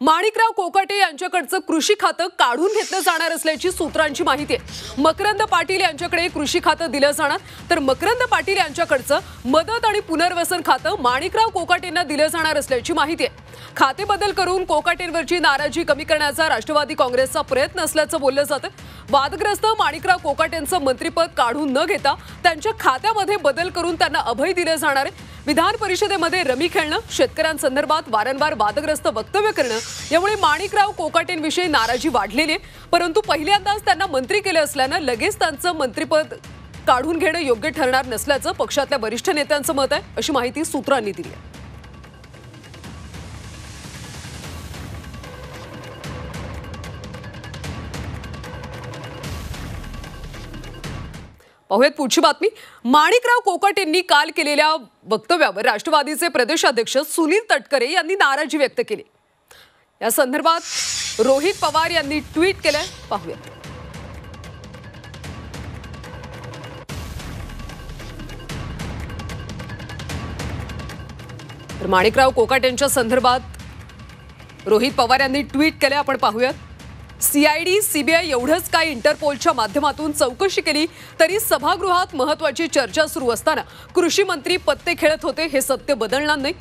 माणिकराव कोकाटे यांच्याकडचं कृषी खातं काढून घेतलं जाणार असल्याची सूत्रांची माहिती आहे। मकरंद पाटील यांच्याकडे कृषी खातं दिलं जाणार, तर मकरंद पाटील यांच्याकडचं मदत आणि पुनर्वसन खातं माणिकराव कोकाटेंना दिलं जाणार असल्याची माहिती आहे। खाते बदल करून कोकाटेंवरची नाराजी कमी करण्याचा राष्ट्रवादी काँग्रेसचा प्रयत्न असल्याचं बोललं जातं। वादग्रस्त माणिकराव कोकाटेंचं मंत्रिपद काढून न घेता त्यांच्या खात्यामध्ये बदल करून त्यांना अभय दिले जाणार आहे। विधान परिषदेमध्ये रमी खेळणं, शेतकऱ्यांसंदर्भात वारंवार वादग्रस्त वक्तव्य करणं यामुळे माणिकराव कोकाटेंविषयी नाराजी वाढलेली आहे। परंतु पहिल्यांदाच त्यांना मंत्री केले असल्यानं लगेच त्यांचं मंत्रिपद काढून घेणं योग्य ठरणार नसल्याचं पक्षातल्या वरिष्ठ नेत्यांचं मत आहे, अशी माहिती सूत्रांनी दिली आहे। पाहुयात पुढची बातमी। माणिकराव कोकाटेंनी काल केलेल्या वक्तव्यावर राष्ट्रवादीचे प्रदेशाध्यक्ष सुनील तटकरे यांनी नाराजी व्यक्त केली। या संदर्भात रोहित पवार यांनी ट्विट केलंय, पाहुयात। तर माणिकराव कोकाटेंच्या संदर्भात रोहित पवार यांनी ट्विट केलंय, आपण पाहुयात। सीआयडी सीबीआय एवढंच काय इंटरपोलच्या माध्यमातून चौकशी केली तरी सभागृहात महत्त्वाची चर्चा सुरू असताना कृषी मंत्री पत्ते खेळत होते हे सत्य बदलणार नाही।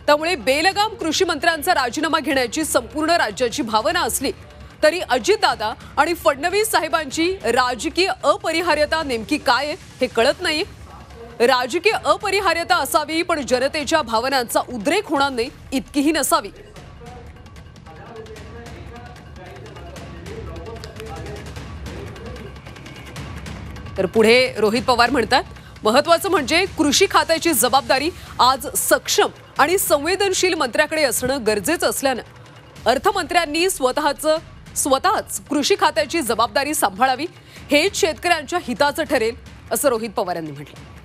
त्यामुळे बेलगाम कृषी मंत्र्यांचा राजीनामा घेण्याची संपूर्ण राज्याची भावना असली तरी अजितदादा आणि फडणवीस साहेबांची राजकीय अपरिहार्यता नेमकी काय आहे हे कळत नाही। राजकीय अपरिहार्यता असावी पण जनतेच्या भावनांचा उद्रेक होणार नाही इतकीही नसावी। तर पुढे रोहित पवार म्हणतात, महत्त्वाचं म्हणजे कृषी खात्याची जबाबदारी आज सक्षम आणि संवेदनशील मंत्र्याकडे असणं गरजेचं असल्यानं अर्थमंत्र्यांनी स्वतःच कृषी खात्याची जबाबदारी सांभाळावी, हेच शेतकऱ्यांच्या हिताचं ठरेल असं रोहित पवार यांनी म्हटलं।